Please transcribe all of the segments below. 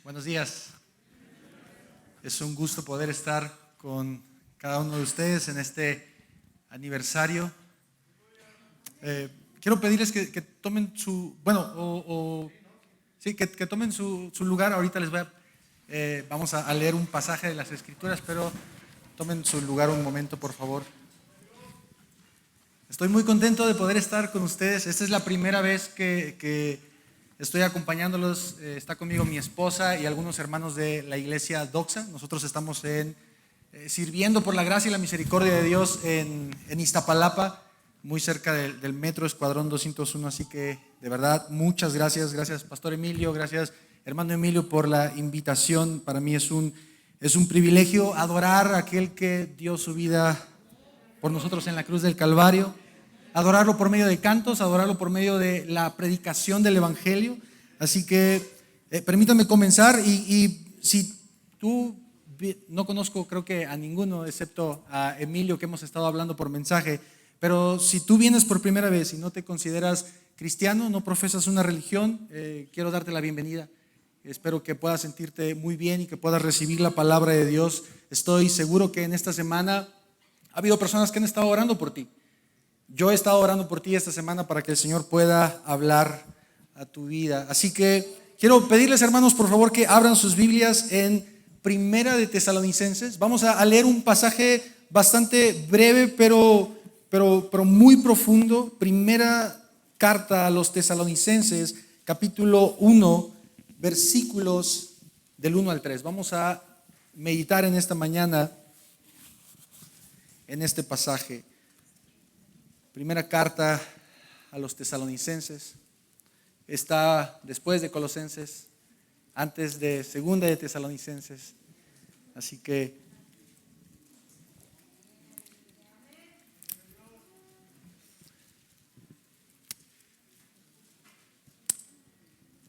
Buenos días. Es un gusto poder estar con cada uno de ustedes en este aniversario. Quiero pedirles que tomen su, que tomen su lugar. Ahorita vamos a leer un pasaje de las Escrituras, pero tomen su lugar un momento, por favor. Estoy muy contento de poder estar con ustedes. Esta es la primera vez que estoy acompañándolos. Está conmigo mi esposa y algunos hermanos de la iglesia Doxa. Nosotros estamos sirviendo por la gracia y la misericordia de Dios en Iztapalapa, muy cerca del metro Escuadrón 201. Así que de verdad, muchas gracias. Gracias, Pastor Emilio. Gracias, hermano Emilio, por la invitación. Para mí es un privilegio adorar a aquel que dio su vida por nosotros en la cruz del Calvario. Adorarlo por medio de cantos, adorarlo por medio de la predicación del Evangelio. Así que permítame comenzar y si tú, no conozco creo que a ninguno excepto a Emilio, que hemos estado hablando por mensaje, pero si tú vienes por primera vez y no te consideras cristiano, no profesas una religión, quiero darte la bienvenida. Espero que puedas sentirte muy bien y que puedas recibir la palabra de Dios. Estoy seguro que en esta semana ha habido personas que han estado orando por ti. Yo he estado orando por ti esta semana para que el Señor pueda hablar a tu vida. Así que quiero pedirles, hermanos, por favor, que abran sus Biblias en Primera de Tesalonicenses. Vamos a leer un pasaje bastante breve, pero muy profundo. Primera carta a los Tesalonicenses, capítulo 1, versículos del 1 al 3. Vamos a meditar en esta mañana en este pasaje. Primera carta a los Tesalonicenses está después de Colosenses, antes de Segunda de Tesalonicenses. Así que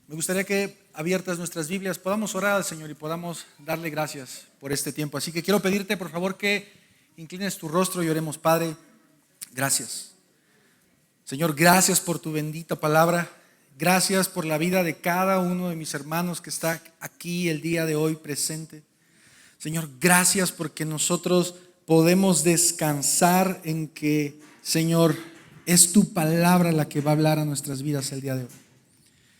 me gustaría que abiertas nuestras Biblias podamos orar al Señor y podamos darle gracias por este tiempo. Así que quiero pedirte, por favor, que inclines tu rostro y oremos. Padre, gracias. Señor, gracias por tu bendita palabra. Gracias por la vida de cada uno de mis hermanos que está aquí el día de hoy presente. Señor, gracias porque nosotros podemos descansar en que, Señor, es tu palabra la que va a hablar a nuestras vidas el día de hoy.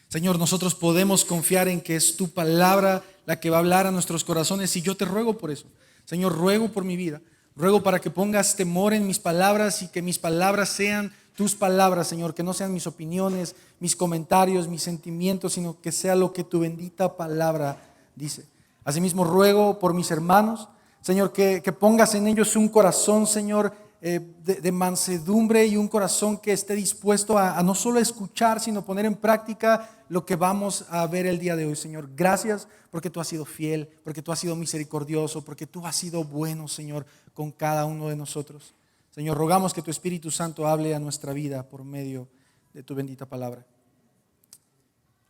Señor, nosotros podemos confiar en que es tu palabra la que va a hablar a nuestros corazones, y yo te ruego por eso. Señor, ruego por mi vida. Ruego para que pongas temor en mis palabras y que mis palabras sean tus palabras, Señor, que no sean mis opiniones, mis comentarios, mis sentimientos, sino que sea lo que tu bendita palabra dice. Asimismo, ruego por mis hermanos, Señor, que pongas en ellos un corazón, Señor, de mansedumbre, y un corazón que esté dispuesto a no solo escuchar, sino poner en práctica lo que vamos a ver el día de hoy. Señor, gracias porque tú has sido fiel, porque tú has sido misericordioso, porque tú has sido bueno, Señor, con cada uno de nosotros. Señor, rogamos que tu Espíritu Santo hable a nuestra vida por medio de tu bendita palabra.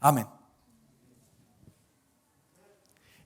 Amén.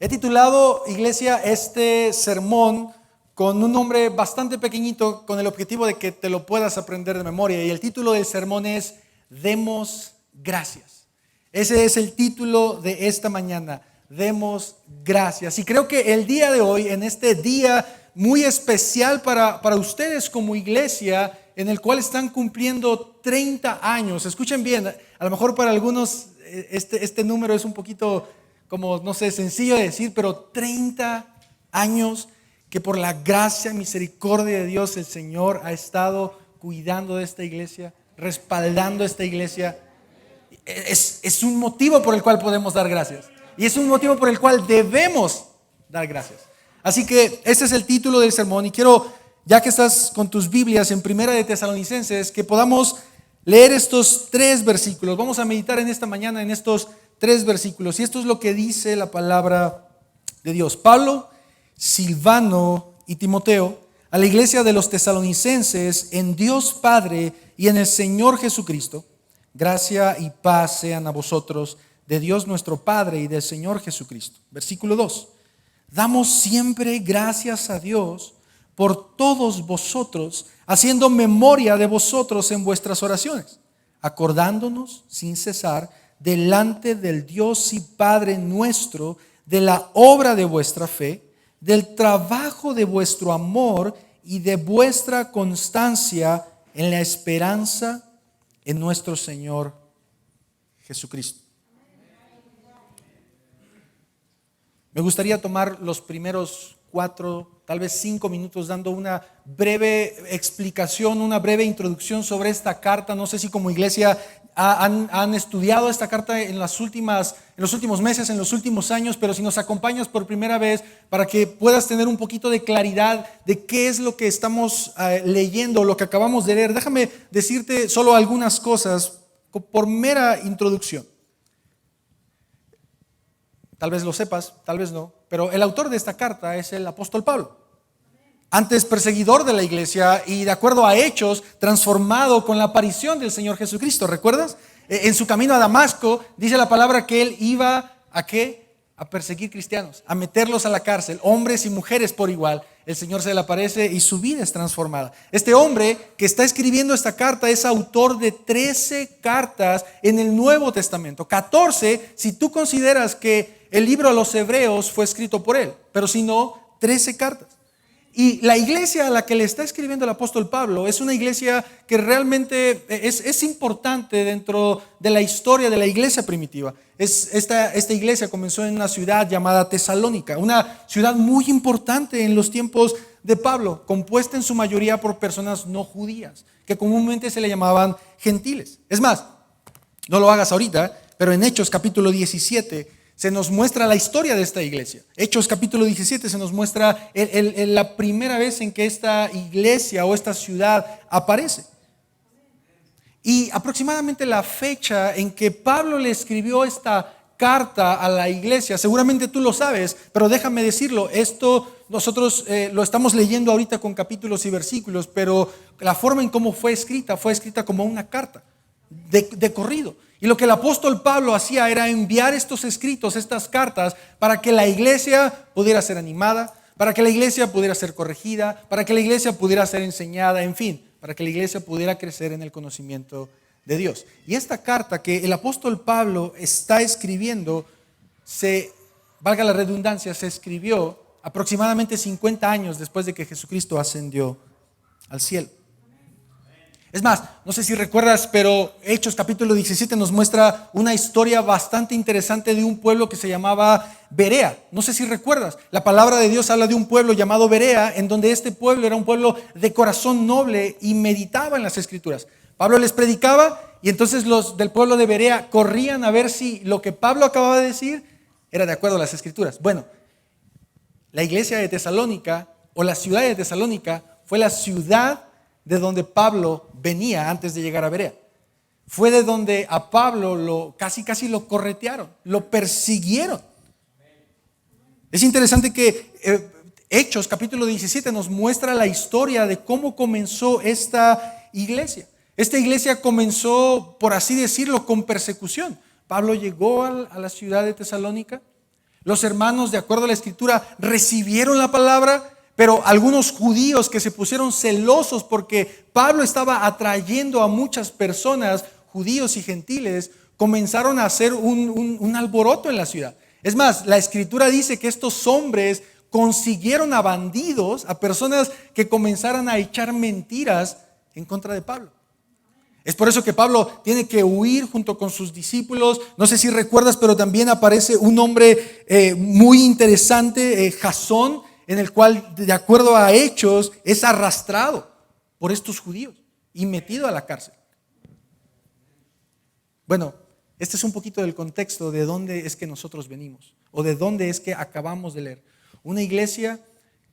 He titulado, iglesia, este sermón con un nombre bastante pequeñito, con el objetivo de que te lo puedas aprender de memoria. Y el título del sermón es Demos gracias. Ese es el título de esta mañana. Demos gracias. Y creo que el día de hoy, en este día muy especial para ustedes como iglesia, en el cual están cumpliendo 30 años. Escuchen bien, a lo mejor para algunos este número es un poquito como, no sé, sencillo de decir, pero 30 años que por la gracia y misericordia de Dios el Señor ha estado cuidando de esta iglesia, respaldando esta iglesia. Es un motivo por el cual podemos dar gracias, y es un motivo por el cual debemos dar gracias. Así que este es el título del sermón, y quiero, ya que estás con tus Biblias en Primera de Tesalonicenses, que podamos leer estos 3 versículos. Vamos a meditar en esta mañana en estos 3 versículos, y esto es lo que dice la palabra de Dios. Pablo, Silvano y Timoteo, a la iglesia de los tesalonicenses, en Dios Padre y en el Señor Jesucristo, gracia y paz sean a vosotros, de Dios nuestro Padre y del Señor Jesucristo. Versículo 2. Damos siempre gracias a Dios por todos vosotros, haciendo memoria de vosotros en vuestras oraciones, acordándonos sin cesar delante del Dios y Padre nuestro, de la obra de vuestra fe, del trabajo de vuestro amor y de vuestra constancia en la esperanza en nuestro Señor Jesucristo. Me gustaría tomar los primeros 4, tal vez 5 minutos dando una breve explicación, una breve introducción sobre esta carta. No sé si como iglesia han estudiado esta carta en los últimos meses, en los últimos años, pero si nos acompañas por primera vez para que puedas tener un poquito de claridad de qué es lo que estamos leyendo, lo que acabamos de leer, déjame decirte solo algunas cosas por mera introducción. Tal vez lo sepas, tal vez no, pero el autor de esta carta es el apóstol Pablo. Antes perseguidor de la iglesia y, de acuerdo a Hechos, transformado con la aparición del Señor Jesucristo. ¿Recuerdas? En su camino a Damasco dice la palabra que él iba ¿a qué? A perseguir cristianos, a meterlos a la cárcel, hombres y mujeres por igual. El Señor se le aparece y su vida es transformada. Este hombre que está escribiendo esta carta es autor de 13 cartas en el Nuevo Testamento. 14 si tú consideras que el libro a los Hebreos fue escrito por él, pero si no, 13 cartas. Y la iglesia a la que le está escribiendo el apóstol Pablo es una iglesia que realmente es importante dentro de la historia de la iglesia primitiva. Esta iglesia comenzó en una ciudad llamada Tesalónica, una ciudad muy importante en los tiempos de Pablo, compuesta en su mayoría por personas no judías, que comúnmente se le llamaban gentiles. Es más, no lo hagas ahorita, pero en Hechos capítulo 17 se nos muestra la historia de esta iglesia. Hechos capítulo 17 se nos muestra la primera vez en que esta iglesia o esta ciudad aparece. Y aproximadamente la fecha en que Pablo le escribió esta carta a la iglesia, seguramente tú lo sabes, pero déjame decirlo, esto nosotros lo estamos leyendo ahorita con capítulos y versículos, pero la forma en cómo fue escrita como una carta de corrido. Y lo que el apóstol Pablo hacía era enviar estos escritos, estas cartas, para que la iglesia pudiera ser animada, para que la iglesia pudiera ser corregida, para que la iglesia pudiera ser enseñada, en fin, para que la iglesia pudiera crecer en el conocimiento de Dios. Y esta carta que el apóstol Pablo está escribiendo, valga la redundancia, se escribió aproximadamente 50 años después de que Jesucristo ascendió al cielo. Es más, no sé si recuerdas, pero Hechos capítulo 17 nos muestra una historia bastante interesante de un pueblo que se llamaba Berea. No sé si recuerdas, la palabra de Dios habla de un pueblo llamado Berea, en donde este pueblo era un pueblo de corazón noble y meditaba en las Escrituras. Pablo les predicaba y entonces los del pueblo de Berea corrían a ver si lo que Pablo acababa de decir era de acuerdo a las Escrituras. Bueno, la iglesia de Tesalónica o la ciudad de Tesalónica fue la ciudad de donde Pablo venía antes de llegar a Berea. Fue de donde a Pablo casi lo corretearon, lo persiguieron. Es interesante que Hechos capítulo 17 nos muestra la historia de cómo comenzó esta iglesia. Esta iglesia comenzó, por así decirlo, con persecución. Pablo llegó a la ciudad de Tesalónica. Los hermanos, de acuerdo a la escritura, recibieron la palabra. Pero algunos judíos que se pusieron celosos porque Pablo estaba atrayendo a muchas personas, judíos y gentiles, comenzaron a hacer un alboroto en la ciudad. Es más, la escritura dice que estos hombres consiguieron a bandidos, a personas que comenzaran a echar mentiras en contra de Pablo. Es por eso que Pablo tiene que huir junto con sus discípulos. No sé si recuerdas, pero también aparece un hombre muy interesante, Jasón, en el cual, de acuerdo a Hechos, es arrastrado por estos judíos y metido a la cárcel. Bueno, este es un poquito del contexto de dónde es que nosotros venimos o de dónde es que acabamos de leer. Una iglesia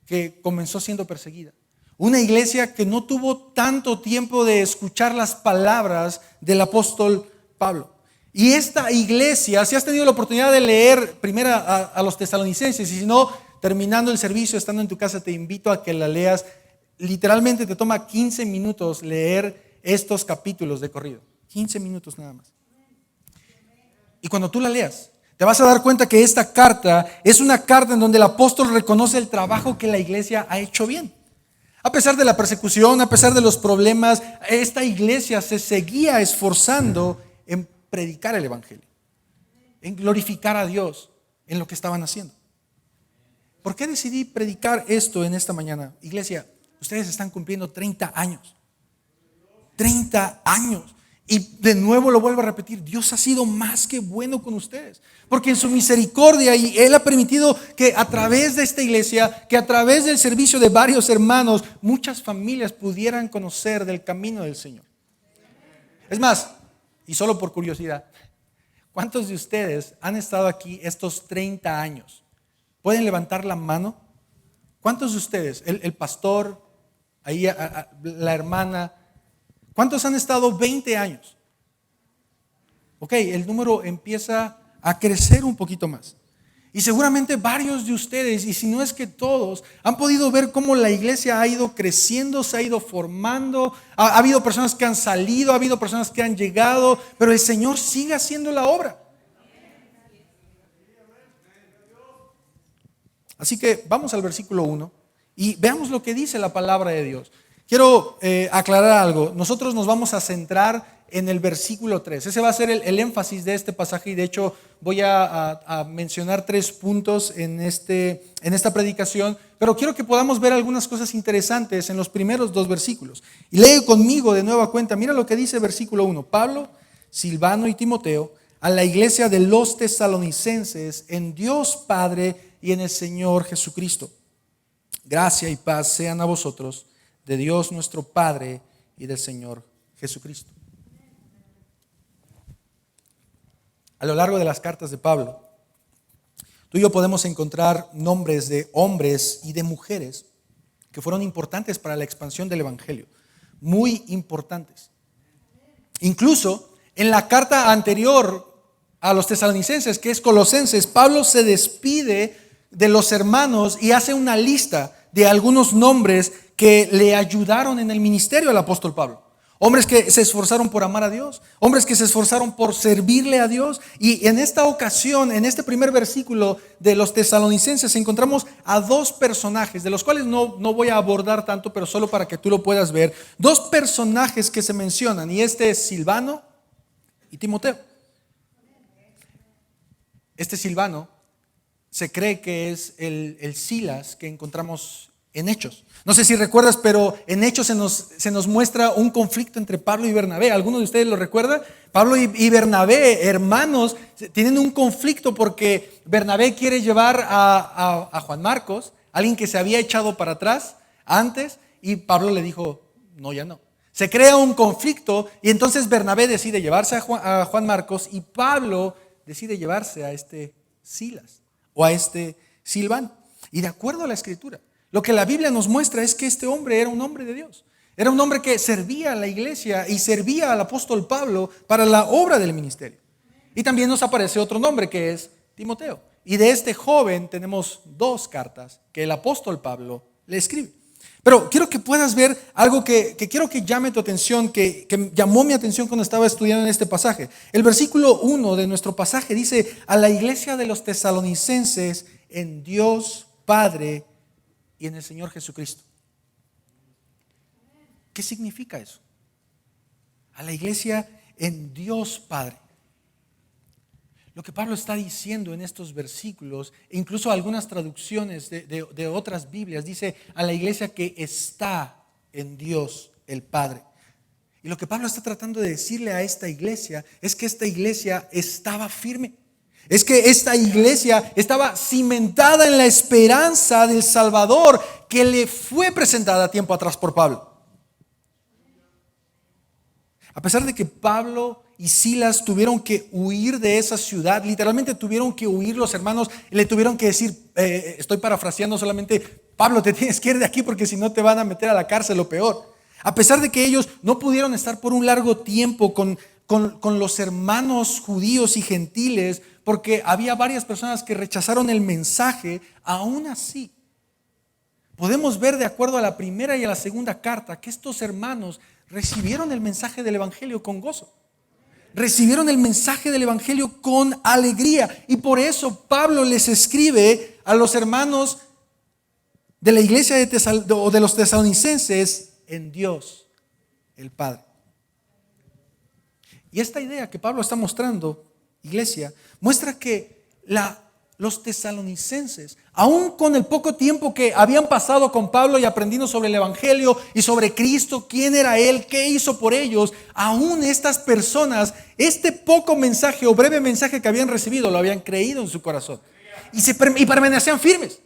que comenzó siendo perseguida. Una iglesia que no tuvo tanto tiempo de escuchar las palabras del apóstol Pablo. Y esta iglesia, si has tenido la oportunidad de leer primero a los tesalonicenses, y si no, terminando el servicio, estando en tu casa, te invito a que la leas. Literalmente te toma 15 minutos leer estos capítulos de corrido. 15 minutos nada más. Y cuando tú la leas, te vas a dar cuenta que esta carta es una carta en donde el apóstol reconoce el trabajo que la iglesia ha hecho bien. A pesar de la persecución, a pesar de los problemas, esta iglesia se seguía esforzando en predicar el evangelio. en glorificar a Dios en lo que estaban haciendo. ¿Por qué decidí predicar esto en esta mañana? Iglesia, ustedes están cumpliendo 30 años. 30 años. Y de nuevo lo vuelvo a repetir, Dios ha sido más que bueno con ustedes, porque en su misericordia y Él ha permitido que a través de esta iglesia, que a través del servicio de varios hermanos, muchas familias pudieran conocer del camino del Señor. Es más, y solo por curiosidad, ¿cuántos de ustedes han estado aquí estos 30 años? ¿Pueden levantar la mano? ¿Cuántos de ustedes, el pastor, ahí la hermana, cuántos han estado 20 años? Ok, el número empieza a crecer un poquito más. Y seguramente varios de ustedes, y si no es que todos, han podido ver cómo la iglesia ha ido creciendo, se ha ido formando. Ha habido personas que han salido, ha habido personas que han llegado, pero el Señor sigue haciendo la obra. Así que vamos al versículo 1 y veamos lo que dice la palabra de Dios. Quiero aclarar algo. Nosotros nos vamos a centrar en el versículo 3. Ese va a ser el énfasis de este pasaje y de hecho voy a mencionar 3 puntos en esta predicación, pero quiero que podamos ver algunas cosas interesantes en los primeros 2 versículos. Y lee conmigo de nueva cuenta. Mira lo que dice versículo 1. Pablo, Silvano y Timoteo, a la iglesia de los tesalonicenses, en Dios Padre y en el Señor Jesucristo. Gracia y paz sean a vosotros, de Dios nuestro Padre y del Señor Jesucristo. A lo largo de las cartas de Pablo, tú y yo podemos encontrar nombres de hombres y de mujeres que fueron importantes para la expansión del Evangelio, muy importantes. Incluso en la carta anterior a los tesalonicenses, que es Colosenses, Pablo se despide de los hermanos y hace una lista de algunos nombres que le ayudaron en el ministerio al apóstol Pablo. Hombres que se esforzaron por amar a Dios, hombres que se esforzaron por servirle a Dios. Y en esta ocasión, en este primer versículo de los tesalonicenses, encontramos a 2 personajes, de los cuales no voy a abordar tanto, pero solo para que tú lo puedas ver. 2 personajes que se mencionan, y este es Silvano y Timoteo. Este Silvano se cree que es el Silas que encontramos en Hechos. No sé si recuerdas, pero en Hechos se nos muestra un conflicto entre Pablo y Bernabé. ¿Alguno de ustedes lo recuerda? Pablo y Bernabé, hermanos, tienen un conflicto porque Bernabé quiere llevar a Juan Marcos, alguien que se había echado para atrás antes, y Pablo le dijo, no, ya no. Se crea un conflicto y entonces Bernabé decide llevarse a Juan Marcos y Pablo decide llevarse a este Silas o a este Silvano. Y de acuerdo a la Escritura, lo que la Biblia nos muestra es que este hombre era un hombre de Dios. Era un hombre que servía a la iglesia y servía al apóstol Pablo para la obra del ministerio. Y también nos aparece otro nombre que es Timoteo. Y de este joven tenemos 2 cartas que el apóstol Pablo le escribe. Pero quiero que puedas ver algo que quiero que llame tu atención, que llamó mi atención cuando estaba estudiando en este pasaje. El versículo 1 de nuestro pasaje dice, a la iglesia de los tesalonicenses en Dios Padre y en el Señor Jesucristo. ¿Qué significa eso? A la iglesia en Dios Padre. Lo que Pablo está diciendo en estos versículos, e incluso algunas traducciones de otras Biblias, dice a la iglesia que está en Dios el Padre. Y lo que Pablo está tratando de decirle a esta iglesia es que esta iglesia estaba firme. Es que esta iglesia estaba cimentada en la esperanza del Salvador que le fue presentada tiempo atrás por Pablo. A pesar de que Pablo y Silas tuvieron que huir de esa ciudad, literalmente tuvieron que huir los hermanos, le tuvieron que decir, estoy parafraseando solamente, Pablo, te tienes que ir de aquí porque si no te van a meter a la cárcel o peor. A pesar de que ellos no pudieron estar por un largo tiempo con los hermanos judíos y gentiles, porque había varias personas que rechazaron el mensaje, aún así podemos ver de acuerdo a la primera y a la segunda carta que estos hermanos recibieron el mensaje del Evangelio con gozo. Recibieron el mensaje del Evangelio con alegría. Y por eso Pablo les escribe a los hermanos de la iglesia de los tesalonicenses en Dios el Padre. Y esta idea que Pablo está mostrando iglesia, muestra que los tesalonicenses, aún con el poco tiempo que habían pasado con Pablo y aprendiendo sobre el Evangelio y sobre Cristo, quién era Él, qué hizo por ellos, aún estas personas, este poco mensaje o breve mensaje que habían recibido, lo habían creído en su corazón y permanecían firmes.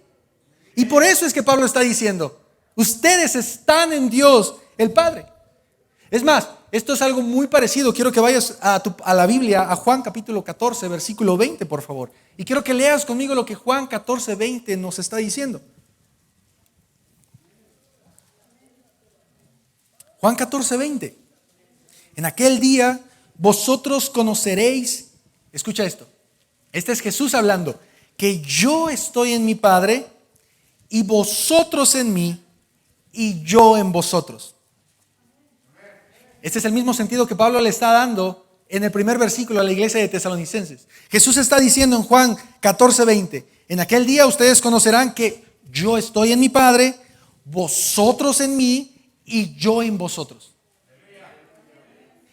Y por eso es que Pablo está diciendo, ustedes están en Dios el Padre. Es más, esto es algo muy parecido. Quiero que vayas a la Biblia, a Juan capítulo 14, versículo 20, por favor. Y quiero que leas conmigo lo que Juan 14, 20 nos está diciendo. Juan 14, 20. En aquel día vosotros conoceréis, escucha esto, este es Jesús hablando, que yo estoy en mi Padre y vosotros en mí y yo en vosotros. Este es el mismo sentido que Pablo le está dando en el primer versículo a la iglesia de Tesalonicenses. Jesús está diciendo en Juan 14, 20, en aquel día ustedes conocerán que yo estoy en mi Padre, vosotros en mí y yo en vosotros.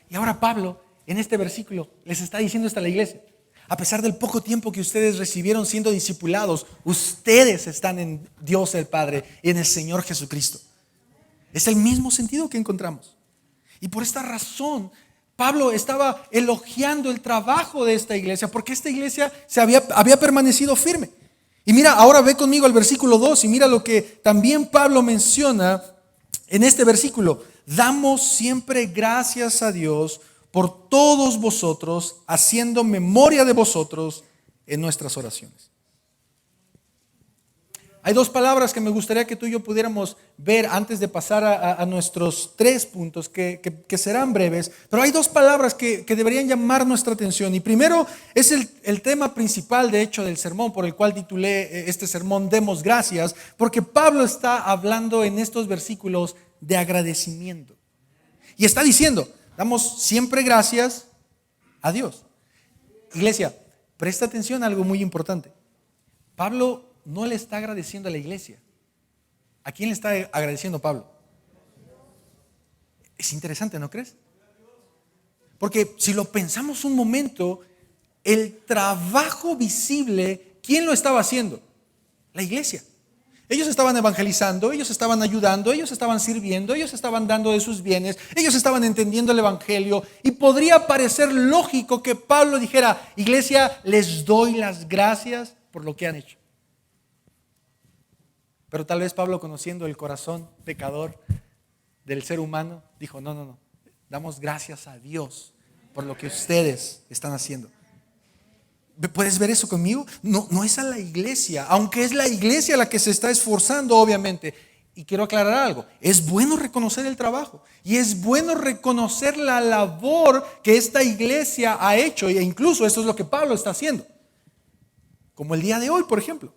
Y ahora Pablo en este versículo les está diciendo esto a la iglesia. A pesar del poco tiempo que ustedes recibieron siendo discipulados, ustedes están en Dios el Padre y en el Señor Jesucristo. Es el mismo sentido que encontramos. Y por esta razón, Pablo estaba elogiando el trabajo de esta iglesia, porque esta iglesia había permanecido firme. Y mira, ahora ve conmigo al versículo 2 y mira lo que también Pablo menciona en este versículo. Damos siempre gracias a Dios por todos vosotros, haciendo memoria de vosotros en nuestras oraciones. Hay dos palabras que me gustaría que tú y yo pudiéramos ver antes de pasar a nuestros 3 puntos que serán breves, pero hay dos palabras que deberían llamar nuestra atención. Y primero es el tema principal, de hecho, del sermón, por el cual titulé este sermón, Demos Gracias, porque Pablo está hablando en estos versículos de agradecimiento. Y está diciendo, damos siempre gracias a Dios. Iglesia, presta atención a algo muy importante. Pablo no le está agradeciendo a la iglesia. ¿A quién le está agradeciendo Pablo? Es interesante, ¿no crees? Porque si lo pensamos un momento, el trabajo visible, ¿quién lo estaba haciendo? La iglesia. Ellos estaban evangelizando, ellos estaban ayudando, ellos estaban sirviendo, ellos estaban dando de sus bienes, ellos estaban entendiendo el evangelio. Y podría parecer lógico que Pablo dijera, iglesia, les doy las gracias por lo que han hecho. Pero tal vez Pablo, conociendo el corazón pecador del ser humano, dijo, no, damos gracias a Dios por lo que ustedes están haciendo. ¿Puedes ver eso conmigo? No es a la iglesia, aunque es la iglesia la que se está esforzando, obviamente. Y quiero aclarar algo, es bueno reconocer el trabajo y es bueno reconocer la labor que esta iglesia ha hecho, e incluso eso es lo que Pablo está haciendo. Como el día de hoy, por ejemplo.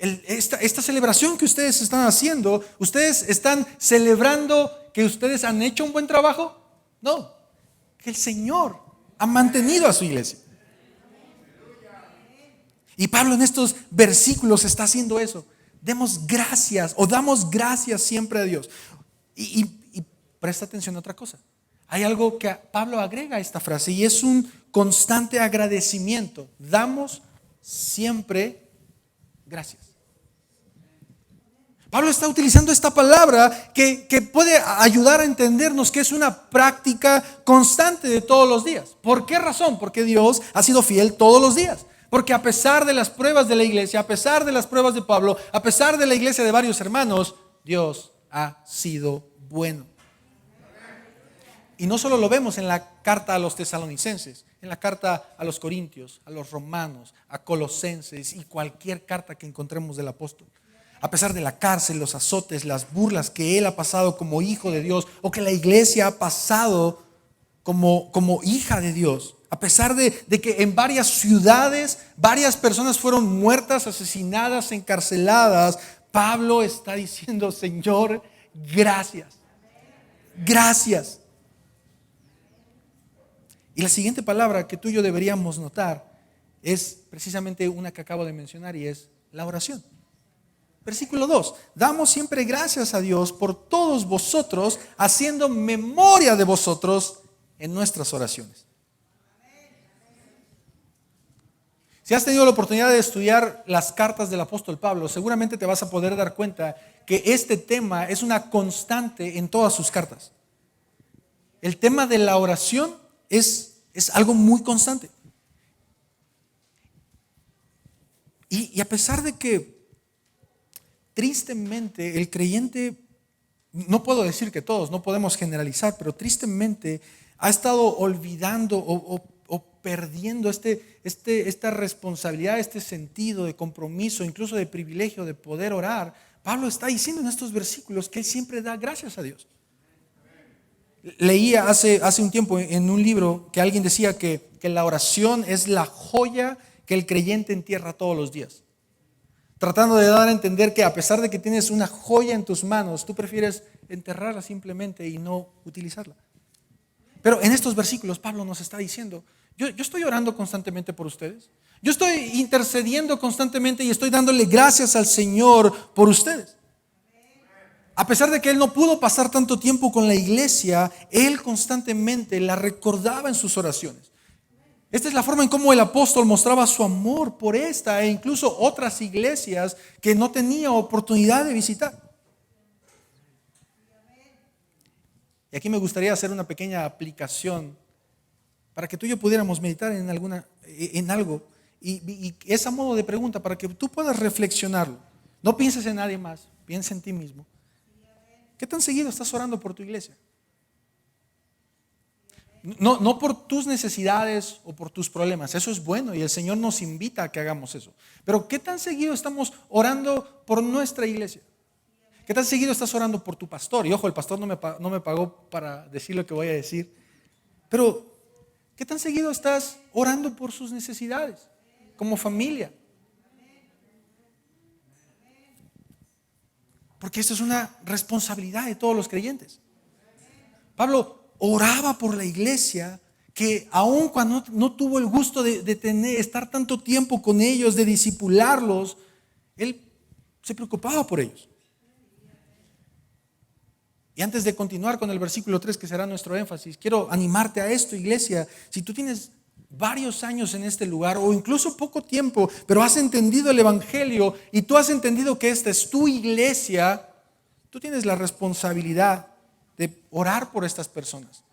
Esta celebración que ustedes están haciendo, ¿ustedes están celebrando que ustedes han hecho un buen trabajo? No, que el Señor ha mantenido a su iglesia. Y Pablo en estos versículos está haciendo eso. Demos gracias o damos gracias siempre a Dios. Y presta atención a otra cosa. Hay algo que Pablo agrega a esta frase y es un constante agradecimiento. Damos siempre gracias. Pablo está utilizando esta palabra que puede ayudar a entendernos que es una práctica constante de todos los días. ¿Por qué razón? Porque Dios ha sido fiel todos los días. Porque a pesar de las pruebas de la iglesia, a pesar de las pruebas de Pablo, a pesar de la iglesia de varios hermanos, Dios ha sido bueno. Y no solo lo vemos en la carta a los tesalonicenses, en la carta a los corintios, a los romanos, a colosenses y cualquier carta que encontremos del apóstol. A pesar de la cárcel, los azotes, las burlas que él ha pasado como hijo de Dios o que la iglesia ha pasado como hija de Dios. A pesar de que en varias ciudades, varias personas fueron muertas, asesinadas, encarceladas, Pablo está diciendo, Señor, gracias. Gracias. Y la siguiente palabra que tú y yo deberíamos notar es precisamente una que acabo de mencionar y es la oración. Versículo 2, damos siempre gracias a Dios por todos vosotros, haciendo memoria de vosotros en nuestras oraciones. Si has tenido la oportunidad de estudiar las cartas del apóstol Pablo, seguramente te vas a poder dar cuenta que este tema es una constante en todas sus cartas. El tema de la oración es algo muy constante. Y a pesar de que tristemente el creyente, no puedo decir que todos, no podemos generalizar, pero tristemente ha estado olvidando o perdiendo esta responsabilidad, este sentido de compromiso, incluso de privilegio de poder orar. Pablo está diciendo en estos versículos que él siempre da gracias a Dios. Leía hace un tiempo en un libro que alguien decía que la oración es la joya que el creyente entierra todos los días. Tratando de dar a entender que a pesar de que tienes una joya en tus manos, tú prefieres enterrarla simplemente y no utilizarla. Pero en estos versículos Pablo nos está diciendo, yo estoy orando constantemente por ustedes. Yo estoy intercediendo constantemente y estoy dándole gracias al Señor por ustedes. A pesar de que él no pudo pasar tanto tiempo con la iglesia, él constantemente la recordaba en sus oraciones. Esta es la forma en cómo el apóstol mostraba su amor por esta e incluso otras iglesias que no tenía oportunidad de visitar. Y aquí me gustaría hacer una pequeña aplicación para que tú y yo pudiéramos meditar en algo y es a modo de pregunta para que tú puedas reflexionarlo. No pienses en nadie más, piensa en ti mismo. ¿Qué tan seguido estás orando por tu iglesia? No por tus necesidades o por tus problemas, eso es bueno y el Señor nos invita a que hagamos eso. Pero ¿qué tan seguido estamos orando por nuestra iglesia? ¿Qué tan seguido estás orando por tu pastor? Y ojo, el pastor no me pagó para decir lo que voy a decir. Pero ¿qué tan seguido estás orando por sus necesidades como familia? Porque esto es una responsabilidad de todos los creyentes. Pablo oraba por la iglesia que aun cuando no tuvo el gusto de estar tanto tiempo con ellos, de discipularlos, él se preocupaba por ellos. Y antes de continuar con el versículo 3, que será nuestro énfasis, quiero animarte a esto, iglesia. Si tú tienes varios años en este lugar o incluso poco tiempo, pero has entendido el evangelio y tú has entendido que esta es tu iglesia, tú tienes la responsabilidad de orar por estas personas,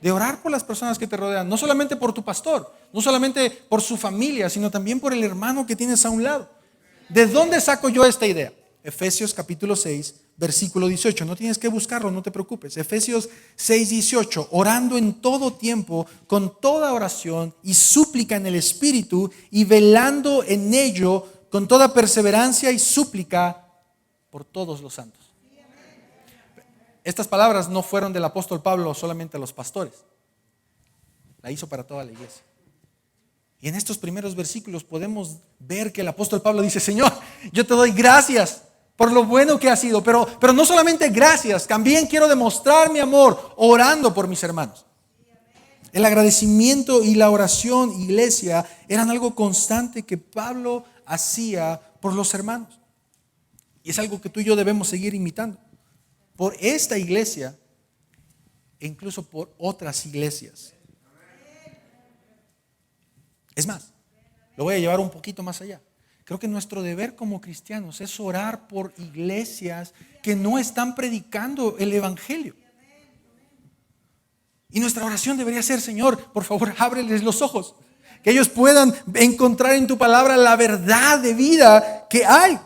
de orar por las personas que te rodean, no solamente por tu pastor, no solamente por su familia, sino también por el hermano que tienes a un lado. ¿De dónde saco yo esta idea? Efesios capítulo 6, versículo 18. No tienes que buscarlo, no te preocupes. Efesios 6, 18. Orando en todo tiempo, con toda oración y súplica en el Espíritu, y velando en ello con toda perseverancia y súplica por todos los santos. Estas palabras no fueron del apóstol Pablo solamente a los pastores. La hizo para toda la iglesia. Y en estos primeros versículos podemos ver que el apóstol Pablo dice: Señor, yo te doy gracias por lo bueno que has sido, pero no solamente gracias, también quiero demostrar mi amor orando por mis hermanos. El agradecimiento y la oración, iglesia, eran algo constante que Pablo hacía por los hermanos. Y es algo que tú y yo debemos seguir imitando. Por esta iglesia e incluso por otras iglesias. Es más, lo voy a llevar un poquito más allá. Creo que nuestro deber como cristianos es orar por iglesias que no están predicando el evangelio. Y nuestra oración debería ser: Señor, por favor, ábreles los ojos, que ellos puedan encontrar en tu palabra la verdad de vida que hay.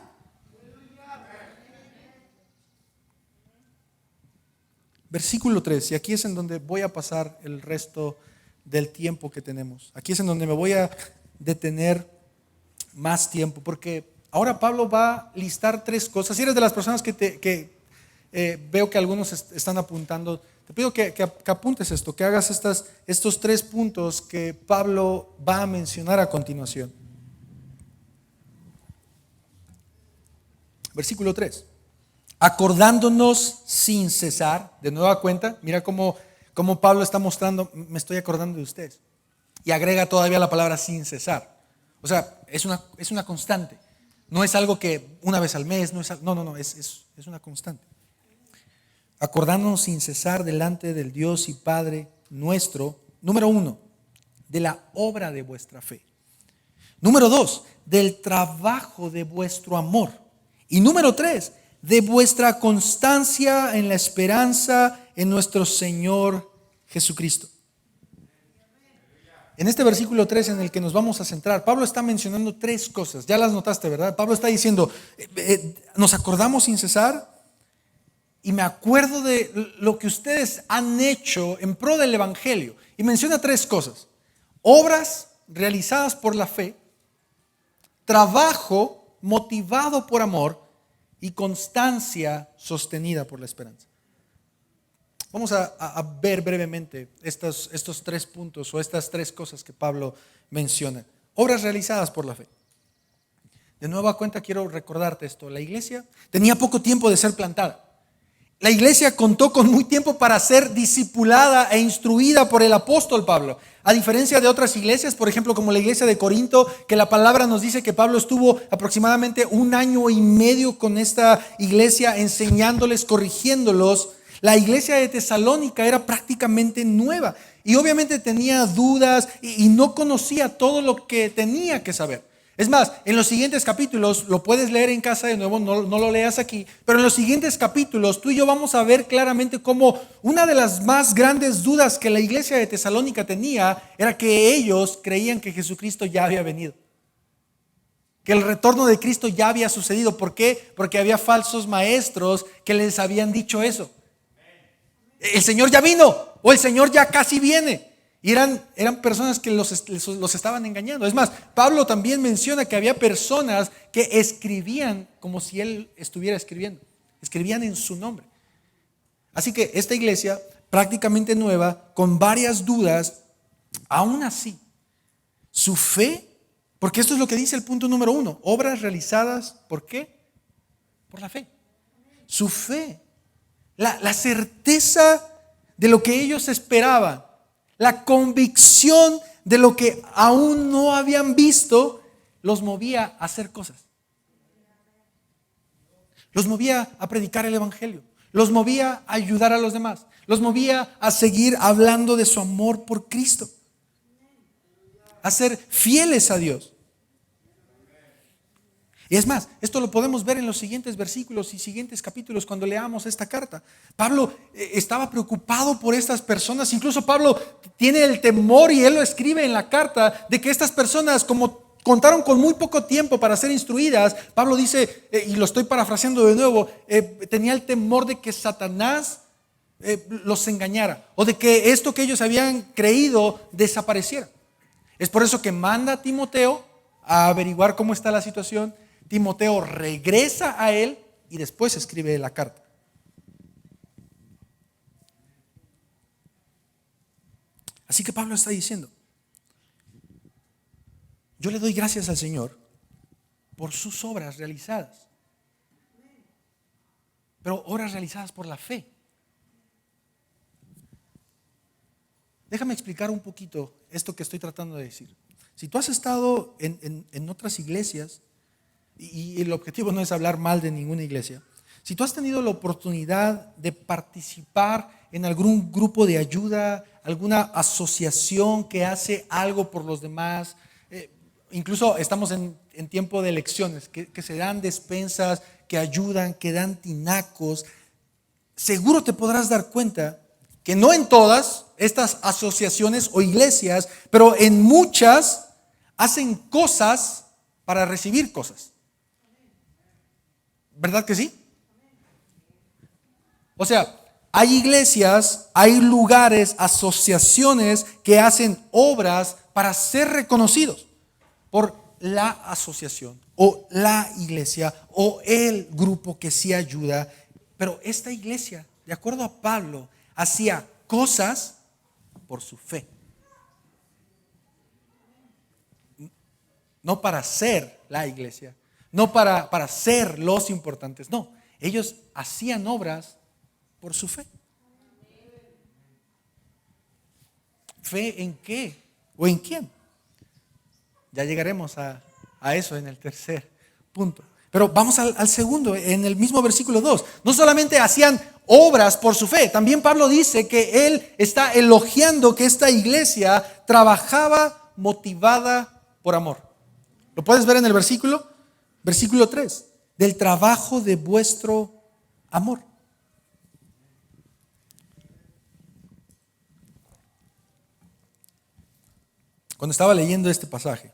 Versículo 3, y aquí es en donde voy a pasar el resto del tiempo que tenemos. Aquí es en donde me voy a detener más tiempo, porque ahora Pablo va a listar 3 cosas. Si eres de las personas que veo que algunos están apuntando, te pido que apuntes esto, que hagas estos 3 puntos que Pablo va a mencionar a continuación. Versículo 3. Acordándonos sin cesar. De nueva cuenta, mira cómo Pablo está mostrando: me estoy acordando de ustedes. Y agrega todavía la palabra sin cesar. O sea, es una constante. No es algo que una vez al mes, no, es una constante. Acordándonos sin cesar delante del Dios y Padre nuestro, número 1, de la obra de vuestra fe. Número 2, del trabajo de vuestro amor. Y número 3, de vuestra constancia en la esperanza en nuestro Señor Jesucristo. En este versículo 3 en el que nos vamos a centrar, Pablo está mencionando 3 cosas. Ya las notaste, ¿verdad? Pablo está diciendo, nos acordamos sin cesar y me acuerdo de lo que ustedes han hecho en pro del Evangelio. Y menciona 3 cosas: obras realizadas por la fe, trabajo motivado por amor y constancia sostenida por la esperanza. Vamos a ver brevemente estos 3 puntos o estas 3 cosas que Pablo menciona. Obras realizadas por la fe. De nueva cuenta quiero recordarte esto. La iglesia tenía poco tiempo de ser plantada. La iglesia contó con muy tiempo para ser discipulada e instruida por el apóstol Pablo. A diferencia de otras iglesias, por ejemplo, como la iglesia de Corinto, que la palabra nos dice que Pablo estuvo aproximadamente 1 año y medio con esta iglesia enseñándoles, corrigiéndolos. La iglesia de Tesalónica era prácticamente nueva y obviamente tenía dudas y no conocía todo lo que tenía que saber. Es más, en los siguientes capítulos, lo puedes leer en casa de nuevo, no lo leas aquí, pero en los siguientes capítulos tú y yo vamos a ver claramente cómo una de las más grandes dudas que la iglesia de Tesalónica tenía era que ellos creían que Jesucristo ya había venido, que el retorno de Cristo ya había sucedido. ¿Por qué? Porque había falsos maestros que les habían dicho eso. El Señor ya vino o el Señor ya casi viene. Y eran personas que los estaban engañando. Es más, Pablo también menciona que había personas que escribían como si él estuviera escribiendo. Escribían en su nombre. Así que esta iglesia, prácticamente nueva, con varias dudas, aún así, su fe, porque esto es lo que dice el punto número 1, obras realizadas, ¿por qué? Por la fe. Su fe. La certeza de lo que ellos esperaban, la convicción de lo que aún no habían visto, los movía a hacer cosas. Los movía a predicar el evangelio, los movía a ayudar a los demás, los movía a seguir hablando de su amor por Cristo, a ser fieles a Dios. Y es más, esto lo podemos ver en los siguientes versículos y siguientes capítulos cuando leamos esta carta. Pablo estaba preocupado por estas personas. Incluso Pablo tiene el temor, y él lo escribe en la carta, de que estas personas, como contaron con muy poco tiempo para ser instruidas, Pablo dice, y lo estoy parafraseando de nuevo, tenía el temor de que Satanás los engañara, o de que esto que ellos habían creído desapareciera. Es por eso que manda a Timoteo a averiguar cómo está la situación. Timoteo regresa a él y después escribe la carta. Así que Pablo está diciendo, yo le doy gracias al Señor por sus obras realizadas, pero obras realizadas por la fe. Déjame explicar un poquito esto que estoy tratando de decir. Si tú has estado en otras iglesias, y el objetivo no es hablar mal de ninguna iglesia, si tú has tenido la oportunidad de participar en algún grupo de ayuda, alguna asociación que hace algo por los demás, incluso estamos en tiempo de elecciones, que se dan despensas, que ayudan, que dan tinacos, seguro te podrás dar cuenta que no en todas estas asociaciones o iglesias, pero en muchas hacen cosas para recibir cosas. ¿Verdad que sí? O sea, hay iglesias, hay lugares, asociaciones que hacen obras para ser reconocidos por la asociación o la iglesia o el grupo que sí ayuda. Pero esta iglesia, de acuerdo a Pablo, hacía cosas por su fe. No para ser la iglesia, no para ser los importantes, no. Ellos hacían obras por su fe. ¿Fe en qué? ¿O en quién? Ya llegaremos a eso en el tercer punto. Pero vamos al segundo, en el mismo versículo 2. No solamente hacían obras por su fe, también Pablo dice que él está elogiando que esta iglesia trabajaba motivada por amor. ¿Lo puedes ver en el versículo 3? Del trabajo de vuestro amor. Cuando estaba leyendo este pasaje,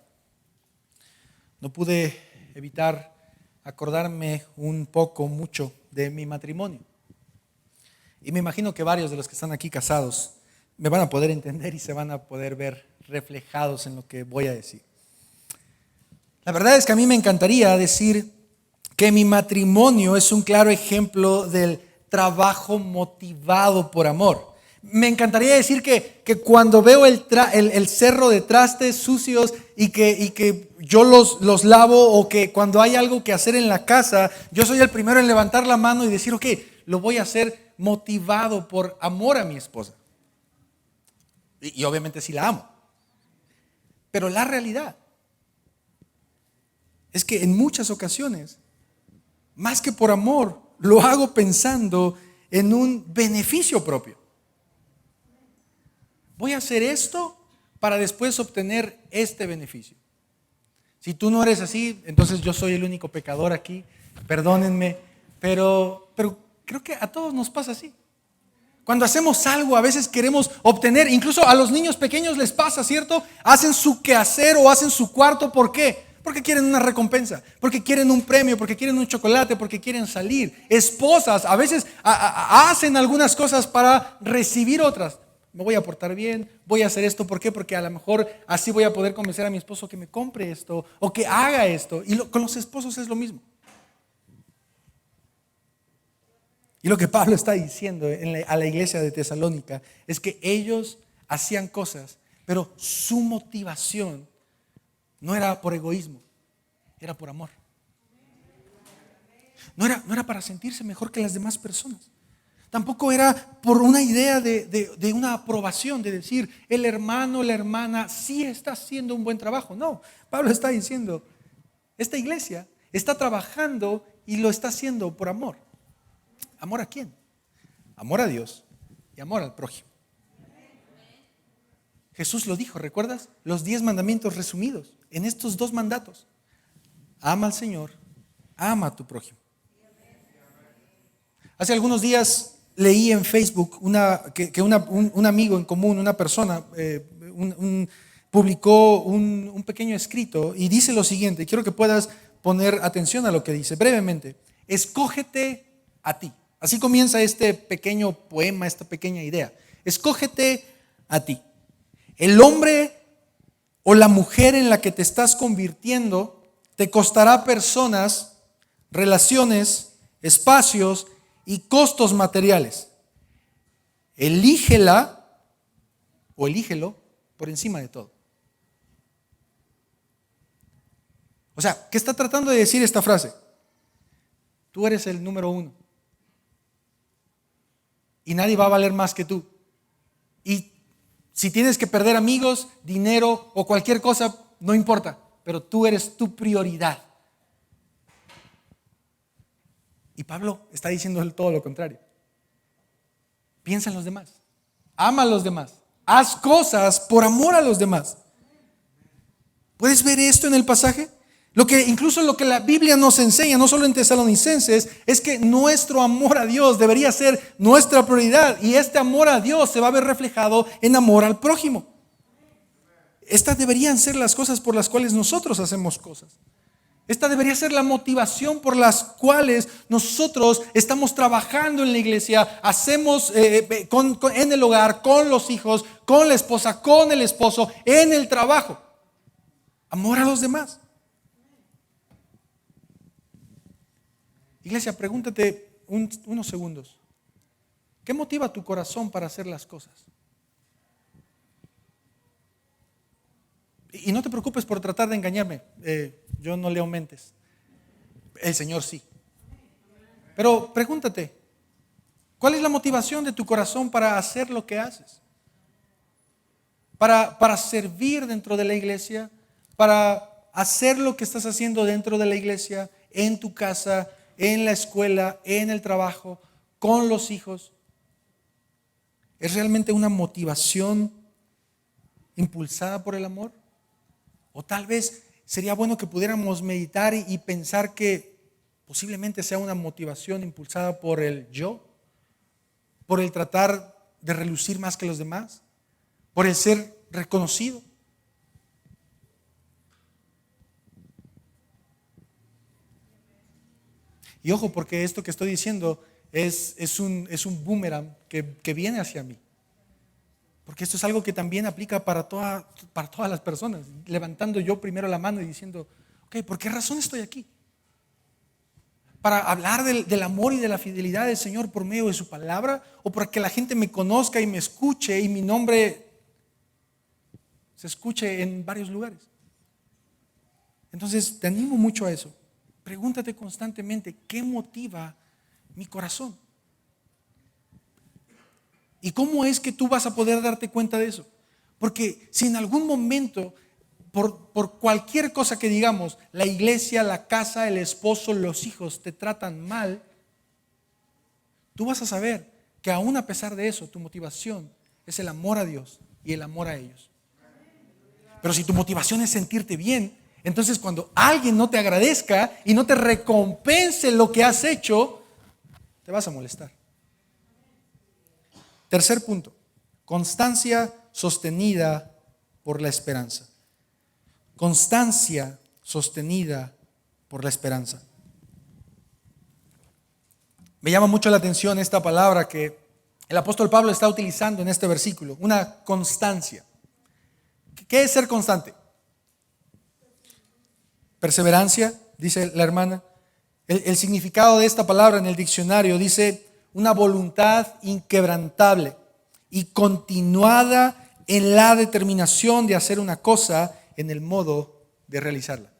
no pude evitar acordarme mucho de mi matrimonio. Y me imagino que varios de los que están aquí casados me van a poder entender y se van a poder ver reflejados en lo que voy a decir. La verdad es que a mí me encantaría decir que mi matrimonio es un claro ejemplo del trabajo motivado por amor. Me encantaría decir que cuando veo el cerro de trastes sucios y que yo los lavo, o que cuando hay algo que hacer en la casa, yo soy el primero en levantar la mano y decir, ok, lo voy a hacer motivado por amor a mi esposa. Y obviamente sí la amo. Pero la realidad es que en muchas ocasiones, más que por amor, lo hago pensando en un beneficio propio. Voy a hacer esto para después obtener este beneficio. Si tú no eres así, entonces yo soy el único pecador aquí, perdónenme, pero creo que a todos nos pasa así. Cuando hacemos algo, a veces queremos obtener, incluso a los niños pequeños les pasa, ¿cierto? Hacen su quehacer o hacen su cuarto, ¿por qué? Porque quieren una recompensa, porque quieren un premio, porque quieren un chocolate, porque quieren salir. Esposas a veces hacen algunas cosas para recibir otras. Me voy a portar bien, voy a hacer esto, ¿por qué? Porque a lo mejor así voy a poder convencer a mi esposo que me compre esto o que haga esto. Y con los esposos es lo mismo. Y lo que Pablo está diciendo a la iglesia de Tesalónica es que ellos hacían cosas, pero su motivación no era por egoísmo, era por amor. No era para sentirse mejor que las demás personas. Tampoco era por una idea de una aprobación, de decir, el hermano, la hermana sí está haciendo un buen trabajo. No, Pablo está diciendo, esta iglesia está trabajando y lo está haciendo por amor. ¿Amor a quién? Amor a Dios y amor al prójimo. Jesús lo dijo, ¿recuerdas? Los 10 mandamientos resumidos en estos 2 mandatos. Ama al Señor, ama a tu prójimo. Hace algunos días leí en Facebook que un amigo en común, una persona, publicó un pequeño escrito y dice lo siguiente. Quiero que puedas poner atención a lo que dice brevemente. Escógete a ti. Así comienza este pequeño poema, esta pequeña idea. Escógete a ti. El hombre o la mujer en la que te estás convirtiendo te costará personas, relaciones, espacios y costos materiales. Elígela o elígelo por encima de todo. O sea, ¿qué está tratando de decir esta frase? Tú eres el número 1 y nadie va a valer más que tú. Y si tienes que perder amigos, dinero o cualquier cosa, no importa, pero tú eres tu prioridad. Y Pablo está diciendo todo lo contrario. Piensa en los demás, ama a los demás, haz cosas por amor a los demás. ¿Puedes ver esto en el pasaje? Incluso lo que la Biblia nos enseña, no solo en Tesalonicenses, es que nuestro amor a Dios debería ser nuestra prioridad, y este amor a Dios se va a ver reflejado en amor al prójimo. Estas deberían ser las cosas por las cuales nosotros hacemos cosas. Esta debería ser la motivación por las cuales nosotros estamos trabajando en la iglesia, hacemos en el hogar, con los hijos, con la esposa, con el esposo, en el trabajo. Amor a los demás. Iglesia, pregúntate unos segundos. ¿Qué motiva tu corazón para hacer las cosas? Y no te preocupes por tratar de engañarme. Yo no leo mentes. El Señor sí. Pero pregúntate, ¿cuál es la motivación de tu corazón para hacer lo que haces? Para servir dentro de la iglesia, para hacer lo que estás haciendo dentro de la iglesia, en tu casa, en la escuela, en el trabajo, con los hijos. ¿Es realmente una motivación impulsada por el amor? O tal vez sería bueno que pudiéramos meditar y pensar que posiblemente sea una motivación impulsada por el yo, por el tratar de relucir más que los demás, por el ser reconocido. Y ojo, porque esto que estoy diciendo es un boomerang que viene hacia mí. Porque esto es algo que también aplica para todas las personas. Levantando yo primero la mano y diciendo, ok, ¿por qué razón estoy aquí? Para hablar del amor y de la fidelidad del Señor por medio de su palabra, o para que la gente me conozca y me escuche y mi nombre se escuche en varios lugares. Entonces te animo mucho a eso. Pregúntate constantemente, ¿qué motiva mi corazón? ¿Y cómo es que tú vas a poder darte cuenta de eso? Porque si en algún momento, por cualquier cosa que digamos, la iglesia, la casa, el esposo, los hijos te tratan mal, tú vas a saber que aún a pesar de eso, tu motivación es el amor a Dios y el amor a ellos. Pero si tu motivación es sentirte bien, entonces cuando alguien no te agradezca y no te recompense lo que has hecho, te vas a molestar. Tercer punto, constancia sostenida por la esperanza. Constancia sostenida por la esperanza. Me llama mucho la atención esta palabra que el apóstol Pablo está utilizando en este versículo, una constancia. ¿Qué es ser constante? Perseverancia, dice la hermana. El significado de esta palabra en el diccionario dice una voluntad inquebrantable y continuada en la determinación de hacer una cosa en el modo de realizarla.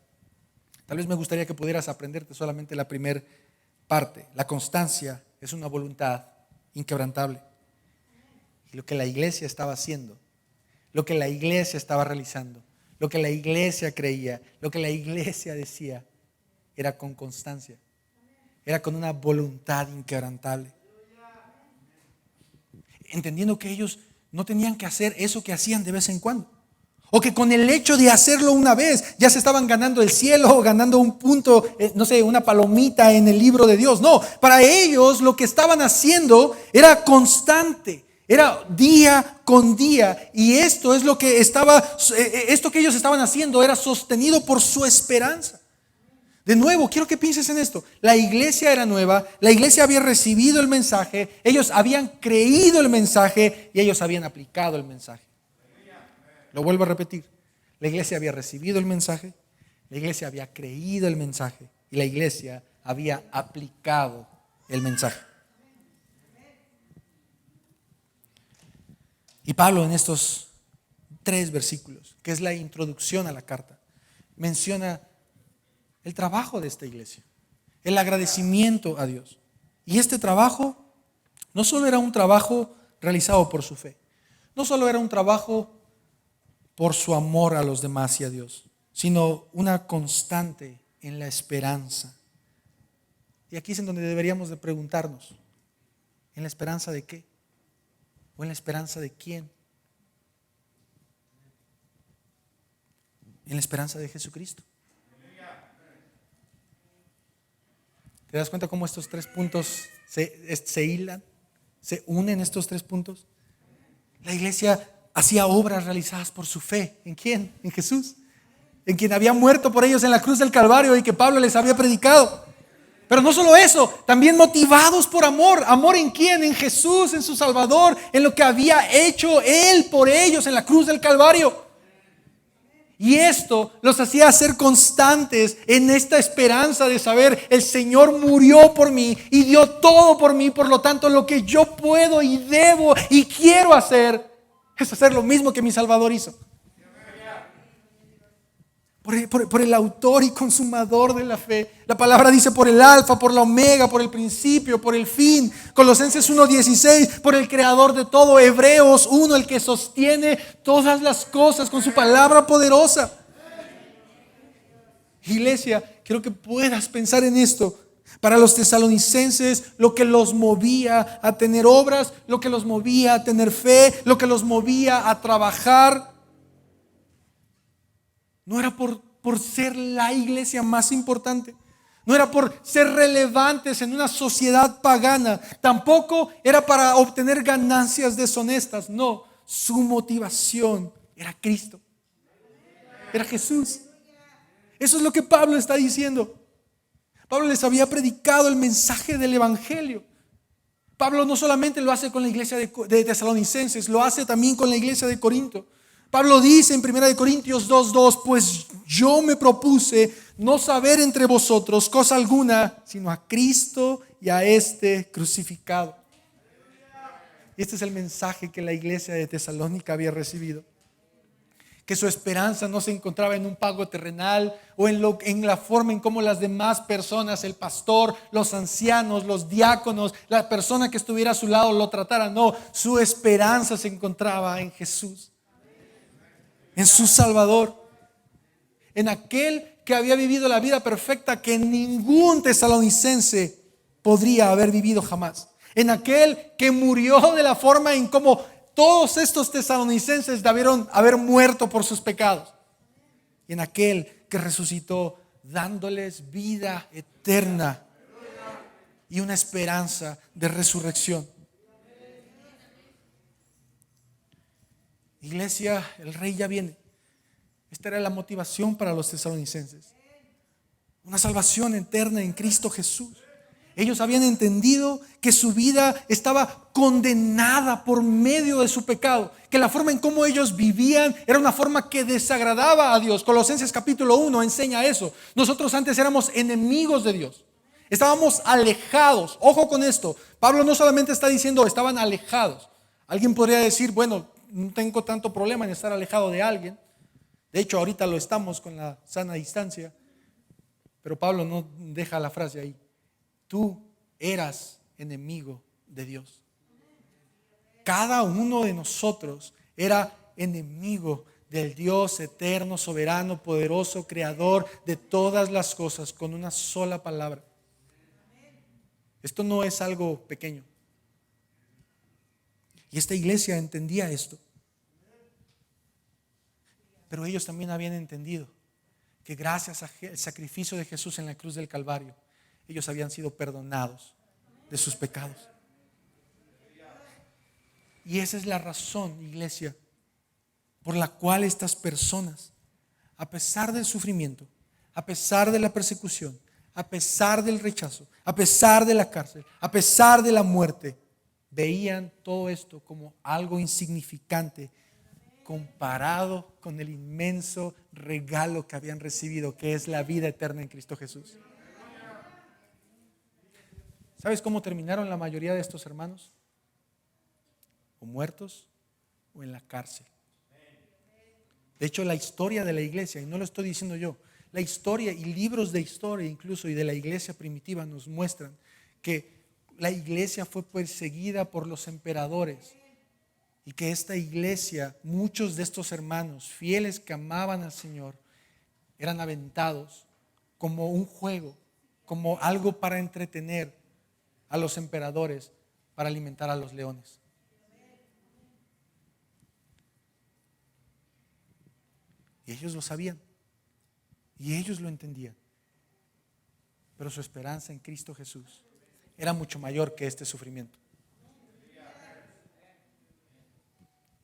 Tal vez me gustaría que pudieras aprenderte solamente la primera parte. La constancia es una voluntad inquebrantable. Y lo que la iglesia estaba haciendo, lo que la iglesia estaba realizando, lo que la iglesia creía, lo que la iglesia decía, era con constancia, era con una voluntad inquebrantable. Entendiendo que ellos no tenían que hacer eso que hacían de vez en cuando, o que con el hecho de hacerlo una vez ya se estaban ganando el cielo o ganando un punto, no sé, una palomita en el libro de Dios. No, para ellos lo que estaban haciendo era constante, era día con día, y esto que ellos estaban haciendo era sostenido por su esperanza. De nuevo, quiero que pienses en esto. La iglesia era nueva, la iglesia había recibido el mensaje, ellos habían creído el mensaje y ellos habían aplicado el mensaje. Lo vuelvo a repetir. La iglesia había recibido el mensaje, la iglesia había creído el mensaje y la iglesia había aplicado el mensaje. Y Pablo en estos 3 versículos, que es la introducción a la carta, menciona el trabajo de esta iglesia, el agradecimiento a Dios. Y este trabajo no solo era un trabajo realizado por su fe, no solo era un trabajo por su amor a los demás y a Dios, sino una constante en la esperanza. Y aquí es en donde deberíamos de preguntarnos, ¿en la esperanza de qué? ¿O en la esperanza de quién? En la esperanza de Jesucristo. ¿Te das cuenta cómo estos 3 puntos se hilan? ¿Se unen estos 3 puntos? La iglesia hacía obras realizadas por su fe. ¿En quién? En Jesús. En quien había muerto por ellos en la cruz del Calvario y que Pablo les había predicado. Pero no solo eso, también motivados por amor. ¿Amor en quién? En Jesús, en su Salvador, en lo que había hecho Él por ellos en la cruz del Calvario. Y esto los hacía ser constantes en esta esperanza de saber, el Señor murió por mí y dio todo por mí, por lo tanto lo que yo puedo y debo y quiero hacer es hacer lo mismo que mi Salvador hizo. Por el autor y consumador de la fe. La palabra dice por el alfa, por la omega, por el principio, por el fin. Colosenses 1:16, por el creador de todo. Hebreos 1, el que sostiene todas las cosas con su palabra poderosa. Iglesia, quiero que puedas pensar en esto. Para los tesalonicenses, lo que los movía a tener obras, lo que los movía a tener fe, lo que los movía a trabajar, no era por por ser la iglesia más importante. No era por ser relevantes en una sociedad pagana. Tampoco era para obtener ganancias deshonestas. No, su motivación era Cristo. Era Jesús. Eso es lo que Pablo está diciendo. Pablo les había predicado el mensaje del evangelio. Pablo no solamente lo hace con la iglesia de Tesalonicenses, lo hace también con la iglesia de Corinto. Pablo dice en 1 Corintios 2:2: pues yo me propuse no saber entre vosotros cosa alguna, sino a Cristo y a este crucificado. Este es el mensaje que la iglesia de Tesalónica había recibido. Que su esperanza no se encontraba en un pago terrenal o en la forma en cómo las demás personas, el pastor, los ancianos, los diáconos, la persona que estuviera a su lado lo tratara. No, su esperanza se encontraba en Jesús, en su Salvador, en aquel que había vivido la vida perfecta que ningún tesalonicense podría haber vivido jamás, en aquel que murió de la forma en como todos estos tesalonicenses debieron haber muerto por sus pecados, y en aquel que resucitó dándoles vida eterna y una esperanza de resurrección. Iglesia, el Rey ya viene. Esta era la motivación para los tesalonicenses: una salvación eterna en Cristo Jesús. Ellos habían entendido que su vida estaba condenada por medio de su pecado, que la forma en cómo ellos vivían era una forma que desagradaba a Dios. Colosenses capítulo 1 enseña eso. Nosotros antes éramos enemigos de Dios, estábamos alejados. Ojo con esto, Pablo no solamente está diciendo estaban alejados. Alguien podría decir, bueno, no tengo tanto problema en estar alejado de alguien. De hecho, ahorita lo estamos con la sana distancia. Pero Pablo no deja la frase ahí. Tú eras enemigo de Dios. Cada uno de nosotros era enemigo del Dios eterno, soberano, poderoso, creador de todas las cosas, con una sola palabra. Esto no es algo pequeño. Y esta iglesia entendía esto. Pero ellos también habían entendido que gracias al sacrificio de Jesús en la cruz del Calvario, ellos habían sido perdonados de sus pecados. Y esa es la razón, iglesia, por la cual estas personas, a pesar del sufrimiento, a pesar de la persecución, a pesar del rechazo, a pesar de la cárcel, a pesar de la muerte, veían todo esto como algo insignificante comparado con el inmenso regalo que habían recibido, que es la vida eterna en Cristo Jesús. ¿Sabes cómo terminaron la mayoría de estos hermanos? O muertos o en la cárcel. De hecho, la historia de la iglesia, y no lo estoy diciendo yo, la historia y libros de historia incluso y de la iglesia primitiva nos muestran que la iglesia fue perseguida por los emperadores y que esta iglesia, muchos de estos hermanos fieles que amaban al Señor, eran aventados como un juego, como algo para entretener a los emperadores, para alimentar a los leones. Y ellos lo sabían y ellos lo entendían, pero su esperanza en Cristo Jesús era mucho mayor que este sufrimiento.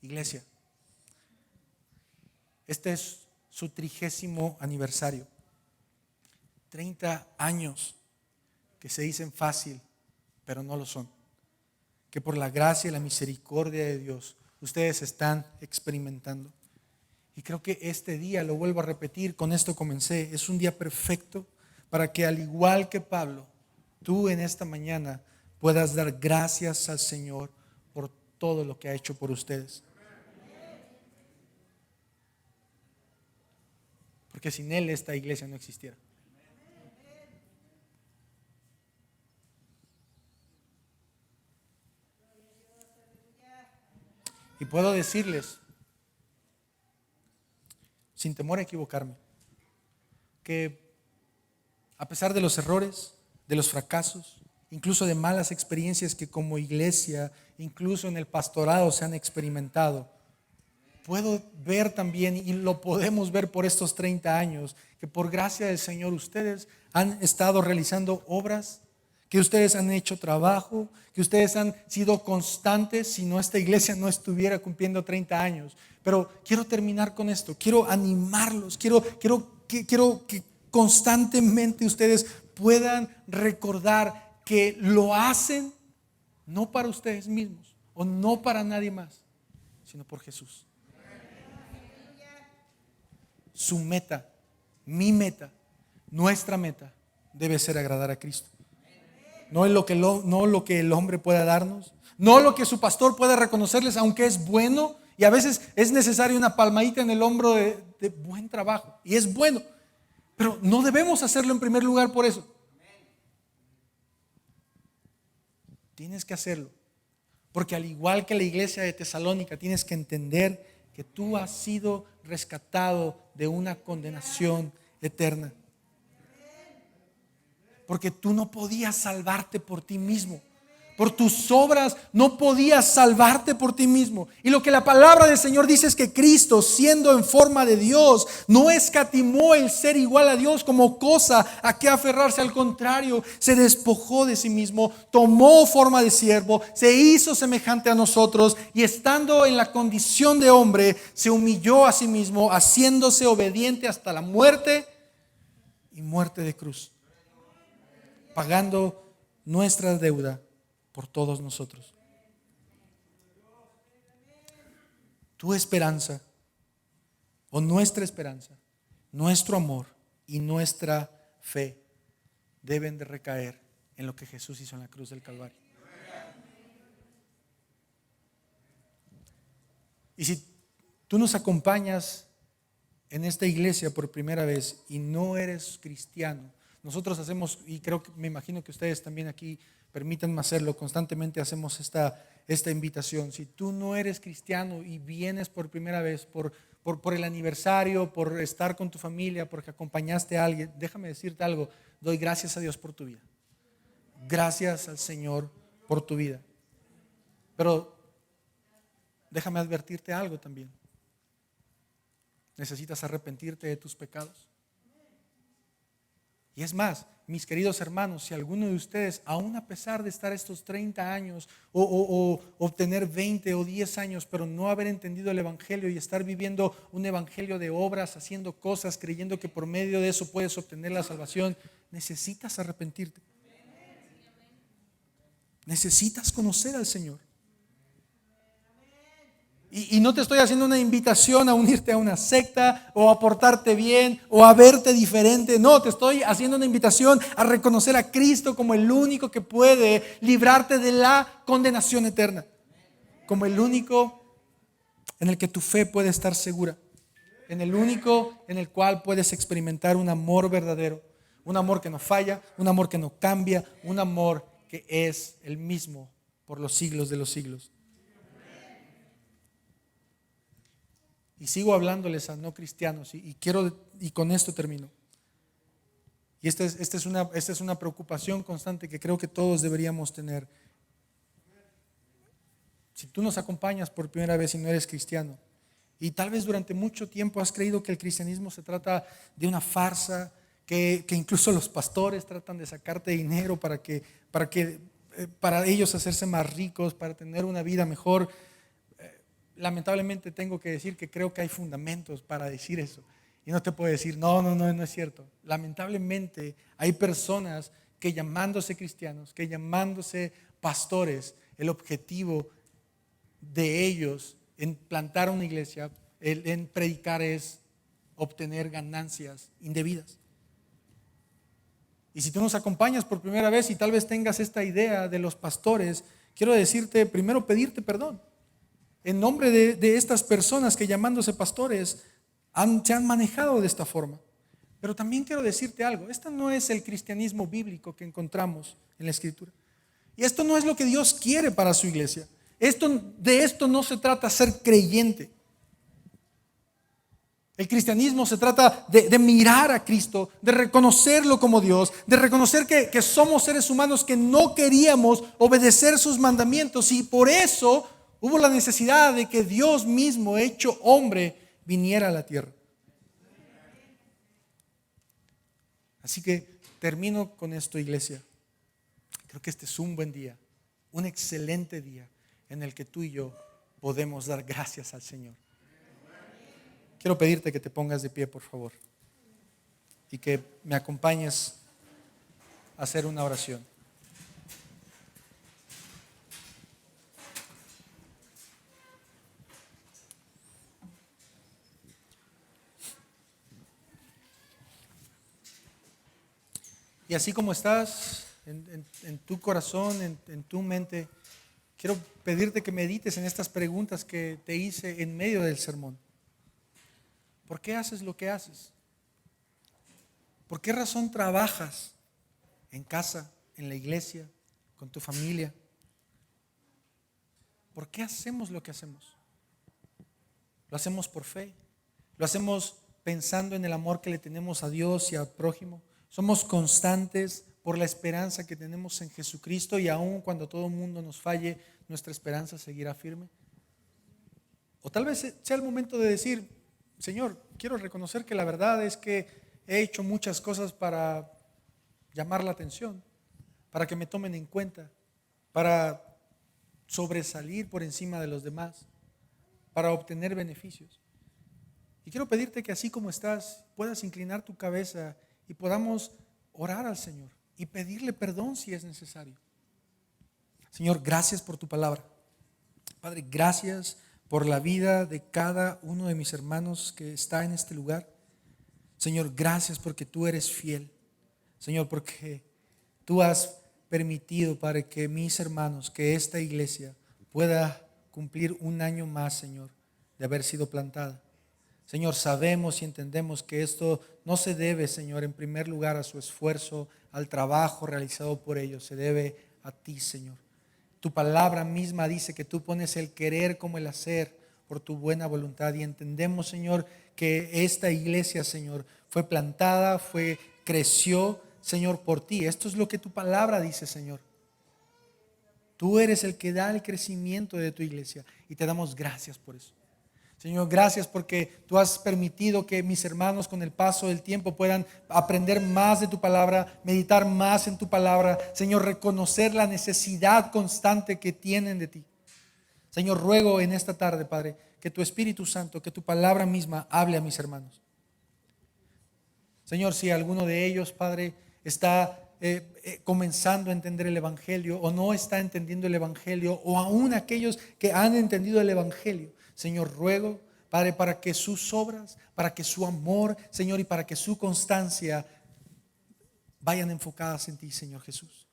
Iglesia, este es su 30º aniversario. 30 años que se dicen fácil, pero no lo son. Que por la gracia y la misericordia de Dios ustedes están experimentando. Y creo que este día, lo vuelvo a repetir, con esto comencé, es un día perfecto para que, al igual que Pablo, tú en esta mañana puedas dar gracias al Señor por todo lo que ha hecho por ustedes. Porque sin Él esta iglesia no existiera. Y puedo decirles, sin temor a equivocarme, que a pesar de los errores, de los fracasos, incluso de malas experiencias que como iglesia, incluso en el pastorado se han experimentado, puedo ver también, y lo podemos ver por estos 30 años, que por gracia del Señor ustedes han estado realizando obras, que ustedes han hecho trabajo, que ustedes han sido constantes. Si no, esta iglesia no estuviera cumpliendo 30 años. Pero quiero terminar con esto, quiero animarlos, quiero que constantemente ustedes puedan recordar que lo hacen no para ustedes mismos o no para nadie más, sino por Jesús. Su meta, mi meta, nuestra meta debe ser agradar a Cristo. No es lo que el hombre pueda darnos, no lo que su pastor pueda reconocerles, aunque es bueno, y a veces es necesario una palmadita en el hombro de buen trabajo, y es bueno, pero no debemos hacerlo en primer lugar por eso. Tienes que hacerlo, porque al igual que la iglesia de Tesalónica, tienes que entender que tú has sido rescatado de una condenación eterna. Porque tú no podías salvarte por ti mismo. Por tus obras no podías salvarte por ti mismo. Y lo que la palabra del Señor dice es que Cristo, siendo en forma de Dios, no escatimó el ser igual a Dios como cosa a que aferrarse. Al contrario, se despojó de sí mismo, tomó forma de siervo, se hizo semejante a nosotros y estando en la condición de hombre, se humilló a sí mismo, haciéndose obediente hasta la muerte y muerte de cruz, pagando nuestra deuda por todos nosotros. Tu esperanza, o nuestra esperanza, nuestro amor y nuestra fe deben de recaer en lo que Jesús hizo en la cruz del Calvario. Y si tú nos acompañas en esta iglesia por primera vez y no eres cristiano, nosotros hacemos, y creo que me imagino que ustedes también aquí, permítanme hacerlo, constantemente hacemos esta invitación. Si tú no eres cristiano y vienes por primera vez por el aniversario, por estar con tu familia, porque acompañaste a alguien, déjame decirte algo, doy gracias a Dios por tu vida. Gracias al Señor por tu vida. Pero déjame advertirte algo también. Necesitas arrepentirte de tus pecados. Y es más, mis queridos hermanos, si alguno de ustedes, aún a pesar de estar estos 30 años o tener 20 o 10 años, pero no haber entendido el evangelio y estar viviendo un evangelio de obras, haciendo cosas, creyendo que por medio de eso puedes obtener la salvación, necesitas arrepentirte. Necesitas conocer al Señor. Y no te estoy haciendo una invitación a unirte a una secta o a portarte bien o a verte diferente. No, te estoy haciendo una invitación a reconocer a Cristo como el único que puede librarte de la condenación eterna. Como el único en el que tu fe puede estar segura. En el único en el cual puedes experimentar un amor verdadero. Un amor que no falla, un amor que no cambia, un amor que es el mismo por los siglos de los siglos. Y sigo hablándoles a no cristianos y con esto termino. Y esta es una preocupación constante que creo que todos deberíamos tener. Si tú nos acompañas por primera vez y no eres cristiano, y tal vez durante mucho tiempo has creído que el cristianismo se trata de una farsa, que incluso los pastores tratan de sacarte dinero para ellos hacerse más ricos, para tener una vida mejor. Lamentablemente tengo que decir que creo que hay fundamentos para decir eso. Y no te puedo decir, no es cierto. Lamentablemente hay personas que llamándose cristianos, que llamándose pastores, el objetivo de ellos en plantar una iglesia, en predicar es obtener ganancias indebidas. Y si tú nos acompañas por primera vez y tal vez tengas esta idea de los pastores, quiero decirte, primero pedirte perdón. En nombre de estas personas que llamándose pastores se han manejado de esta forma. Pero también quiero decirte algo, este no es el cristianismo bíblico que encontramos en la Escritura. Y esto no es lo que Dios quiere para su iglesia. De esto no se trata ser creyente. El cristianismo se trata de mirar a Cristo, de reconocerlo como Dios, de reconocer que somos seres humanos que no queríamos obedecer sus mandamientos y por eso Hubo la necesidad de que Dios mismo, hecho hombre, viniera a la tierra. Así que termino con esto, iglesia. Creo que este es un buen día, un excelente día en el que tú y yo podemos dar gracias al Señor. Quiero pedirte que te pongas de pie, por favor, y que me acompañes a hacer una oración. Y así como estás en tu corazón, en tu mente, quiero pedirte que medites en estas preguntas que te hice en medio del sermón. ¿Por qué haces lo que haces? ¿Por qué razón trabajas en casa, en la iglesia, con tu familia? ¿Por qué hacemos lo que hacemos? ¿Lo hacemos por fe? ¿Lo hacemos pensando en el amor que le tenemos a Dios y al prójimo? ¿Somos constantes por la esperanza que tenemos en Jesucristo y aun cuando todo el mundo nos falle, nuestra esperanza seguirá firme? O tal vez sea el momento de decir: Señor, quiero reconocer que la verdad es que he hecho muchas cosas para llamar la atención, para que me tomen en cuenta, para sobresalir por encima de los demás, para obtener beneficios. Y quiero pedirte que así como estás, puedas inclinar tu cabeza y podamos orar al Señor y pedirle perdón si es necesario. Señor, gracias por tu palabra. Padre, gracias por la vida de cada uno de mis hermanos que está en este lugar. Señor, gracias porque tú eres fiel. Señor, porque tú has permitido, Padre, que mis hermanos, que esta iglesia pueda cumplir un año más, Señor, de haber sido plantada. Señor, sabemos y entendemos que esto no se debe, Señor, en primer lugar a su esfuerzo, al trabajo realizado por ellos, se debe a ti, Señor. Tu palabra misma dice que tú pones el querer como el hacer por tu buena voluntad, y entendemos, Señor, que esta iglesia, Señor, fue plantada, creció, Señor, por ti. Esto es lo que tu palabra dice, Señor. Tú eres el que da el crecimiento de tu iglesia y te damos gracias por eso. Señor, gracias porque tú has permitido que mis hermanos con el paso del tiempo puedan aprender más de tu palabra, meditar más en tu palabra. Señor, reconocer la necesidad constante que tienen de ti. Señor, ruego en esta tarde, Padre, que tu Espíritu Santo, que tu palabra misma hable a mis hermanos. Señor, si alguno de ellos, Padre, está comenzando a entender el Evangelio o no está entendiendo el Evangelio, o aún aquellos que han entendido el Evangelio, Señor, ruego, Padre, para que sus obras, para que su amor, Señor, y para que su constancia vayan enfocadas en ti, Señor Jesús.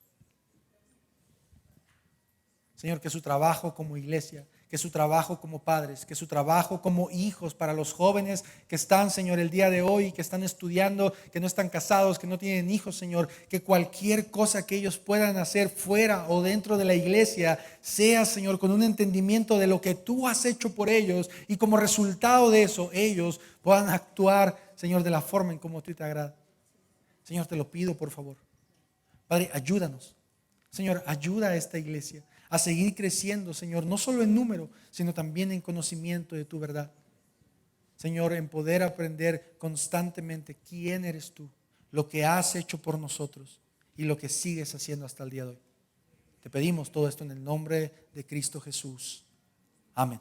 Señor, que su trabajo como iglesia, que su trabajo como padres, que su trabajo como hijos para los jóvenes que están, Señor, el día de hoy, que están estudiando, que no están casados, que no tienen hijos, Señor, que cualquier cosa que ellos puedan hacer fuera o dentro de la iglesia sea, Señor, con un entendimiento de lo que tú has hecho por ellos, y como resultado de eso ellos puedan actuar, Señor, de la forma en como tú te agrada. Señor, te lo pido, por favor. Padre, ayúdanos. Señor, ayuda a esta iglesia a seguir creciendo, Señor, no solo en número, sino también en conocimiento de tu verdad. Señor, en poder aprender constantemente quién eres tú, lo que has hecho por nosotros y lo que sigues haciendo hasta el día de hoy. Te pedimos todo esto en el nombre de Cristo Jesús. Amén.